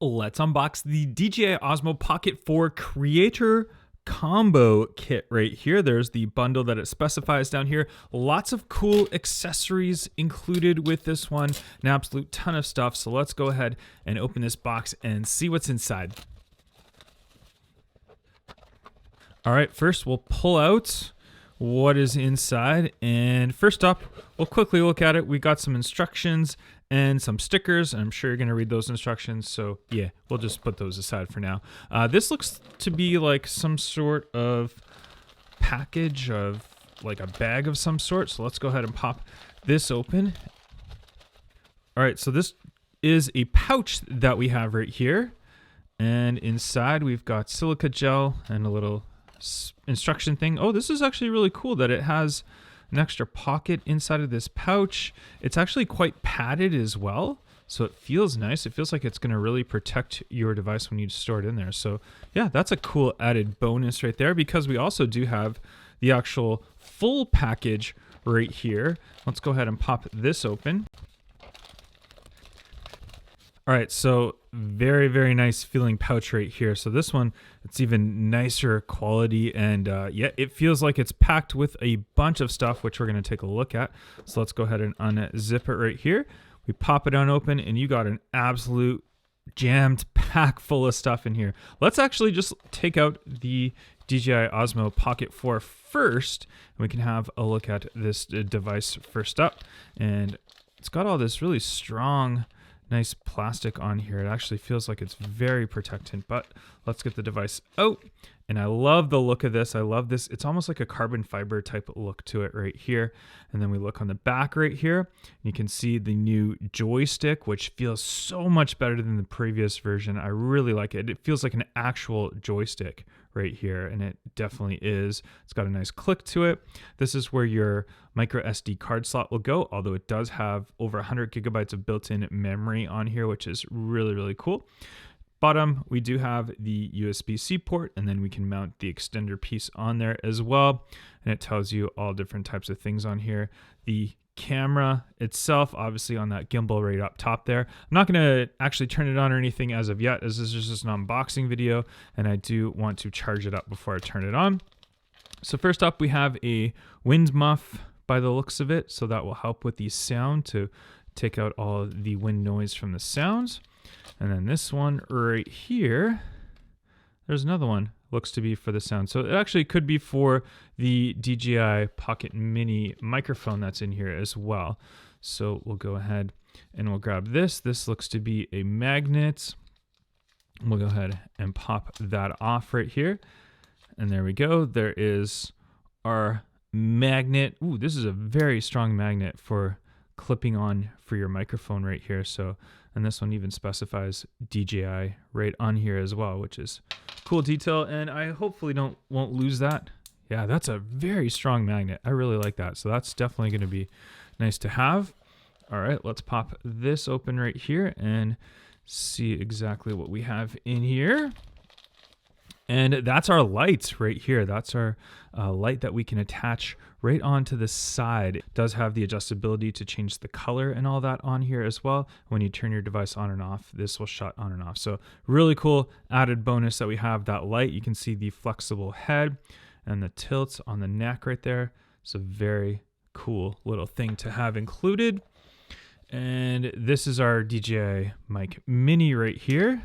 Let's unbox the DJI Osmo Pocket 4 Creator Combo Kit right here. There's the bundle that it specifies down here. Lots of cool accessories included with this one, an absolute ton of stuff. So let's go ahead and open this box and see what's inside. All right, first we'll pull out what is inside. And first up, we'll quickly look at it. We got some instructions and some stickers. I'm sure you're going to read those instructions. So yeah, we'll just put those aside for now. This looks to be like some sort of package of like a bag of some sort. So let's go ahead and pop this open. All right, so this is a pouch that we have right here. And inside we've got silica gel and a little instruction thing. Oh, this is actually really cool that it has an extra pocket inside of this pouch. It's actually quite padded as well, so it feels nice. It feels like it's going to really protect your device when you store it in there. So yeah, that's a cool added bonus right there, because we also do have the actual full package right here. Let's go ahead and pop this open. All right, so very, very nice feeling pouch right here. So this one, it's even nicer quality, and yeah, it feels like it's packed with a bunch of stuff, which we're gonna take a look at. So let's go ahead and unzip it right here. We pop it on open, and you got an absolute jammed pack full of stuff in here. Let's actually just take out the DJI Osmo Pocket 4 first, and we can have a look at this device first up. And it's got all this really strong, nice plastic on here. It actually feels like it's very protectant, but let's get the device out. And I love the look of this. I love this. It's almost like a carbon fiber type look to it right here. And then we look on the back right here. You can see the new joystick, which feels so much better than the previous version. I really like it. It feels like an actual joystick right here, and it definitely is. It's got a nice click to it. This is where your micro SD card slot will go, although it does have over 100 gigabytes of built-in memory on here, which is really, really cool. Bottom, we do have the USB-C port, and then we can mount the extender piece on there as well. And it tells you all different types of things on here. The camera itself, obviously on that gimbal right up top there. I'm not going to actually turn it on or anything as of yet, as this is just an unboxing video, and I do want to charge it up before I turn it on. So first up, we have a wind muff by the looks of it, so that will help with the sound to take out all the wind noise from the sounds. And then this one right here, there's another one, looks to be for the sound. So it actually could be for the DJI Pocket Mini microphone that's in here as well. So we'll go ahead and we'll grab this. This looks to be a magnet. We'll go ahead and pop that off right here. And there we go. There is our magnet. Ooh, this is a very strong magnet for clipping on for your microphone right here. So, and this one even specifies DJI right on here as well, which is cool detail, and I hopefully won't lose that. Yeah, that's a very strong magnet. I really like that. So that's definitely going to be nice to have. All right, let's pop this open right here and see exactly what we have in here. And that's our lights right here. That's our light that we can attach right onto the side. It does have the adjustability to change the color and all that on here as well. When you turn your device on and off, this will shut on and off. So really cool added bonus that we have that light. You can see the flexible head and the tilts on the neck right there. It's a very cool little thing to have included. And this is our DJI Mic Mini right here.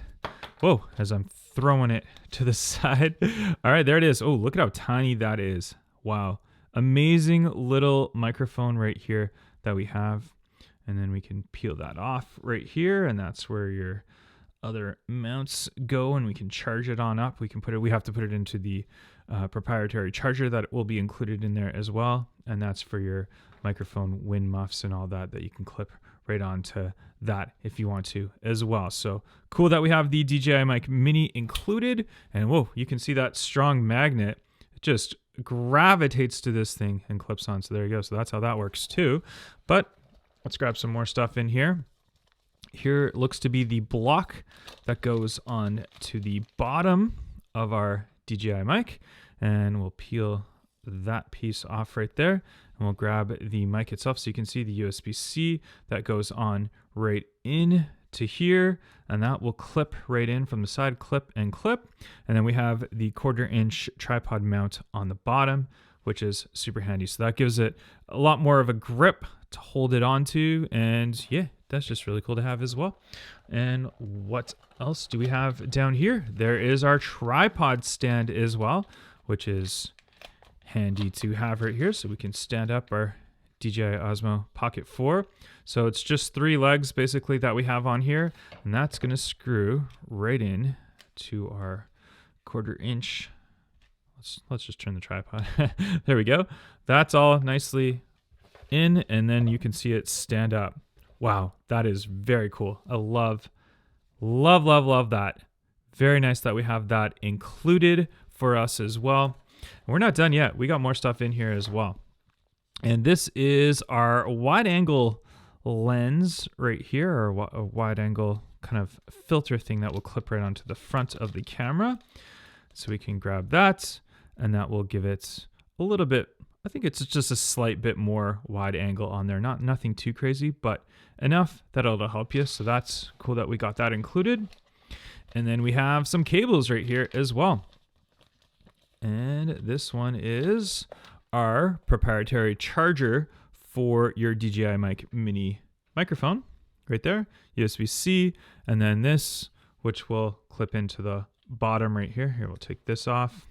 Whoa, as I'm throwing it to the side. All right, there it is. Oh, look at how tiny that is. Wow. Amazing little microphone right here that we have. And then we can peel that off right here, and that's where your other mounts go, and we can charge it on up. We have to put it into the proprietary charger that will be included in there as well. And that's for your microphone wind muffs and all that you can clip right onto that if you want to as well. So cool that we have the DJI Mic Mini included. And whoa, you can see that strong magnet. It just gravitates to this thing and clips on. So there you go. So that's how that works too. But let's grab some more stuff in here. Here looks to be the block that goes on to the bottom of our DJI mic. And we'll peel that piece off right there, and we'll grab the mic itself so you can see the USB-C that goes on right in to here, and that will clip right in from the side, clip and clip. And then we have the 1/4" tripod mount on the bottom, which is super handy. So that gives it a lot more of a grip to hold it onto. And yeah, that's just really cool to have as well. And what else do we have down here? There is our tripod stand as well, which is handy to have right here. So we can stand up our DJI Osmo Pocket 4. So it's just 3 legs basically that we have on here, and that's going to screw right in to our 1/4". Let's just turn the tripod. There we go. That's all nicely in, and then you can see it stand up. Wow, that is very cool. I love that. Very nice that we have that included for us as well. We're not done yet. We got more stuff in here as well. And this is our wide angle lens right here, or a wide angle kind of filter thing that will clip right onto the front of the camera. So we can grab that, and that will give it a little bit, I think it's just a slight bit more wide angle on there. Nothing too crazy, but enough that it'll help you. So that's cool that we got that included. And then we have some cables right here as well. And this one is our proprietary charger for your DJI Mic Mini microphone right there, USB-C, and then this, which will clip into the bottom right here. Here, we'll take this off.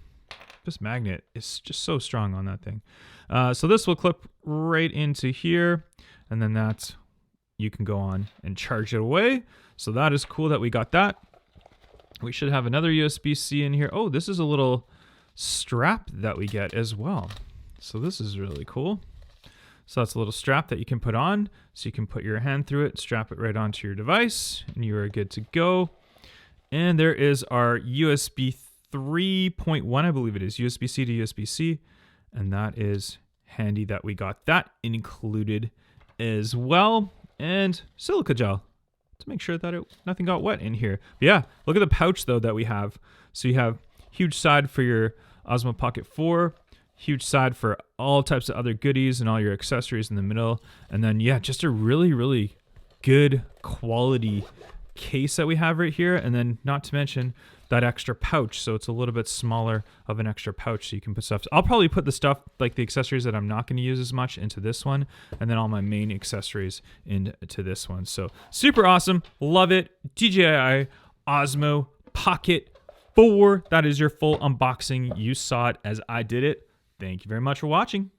This magnet is just so strong on that thing. So this will clip right into here, and then that's, you can go on and charge it away. So that is cool that we got that. We should have another USB-C in here. Oh, this is a little strap that we get as well. So this is really cool. So that's a little strap that you can put on. So you can put your hand through it, strap it right onto your device, and you are good to go. And there is our USB 3.1, I believe it is, USB-C to USB-C. And that is handy that we got that included as well. And silica gel to make sure that nothing got wet in here. But yeah, look at the pouch though that we have. So you have huge side for your Osmo Pocket 4, huge side for all types of other goodies and all your accessories in the middle. And then yeah, just a really good quality case that we have right here. And then not to mention that extra pouch, so it's a little bit smaller of an extra pouch, so you can put stuff. I'll probably put the stuff, like the accessories that I'm not going to use as much, into this one, and then all my main accessories into this one. So super awesome, love it. DJI Osmo Pocket 4. That is your full unboxing. You saw it as I did it. Thank you very much for watching.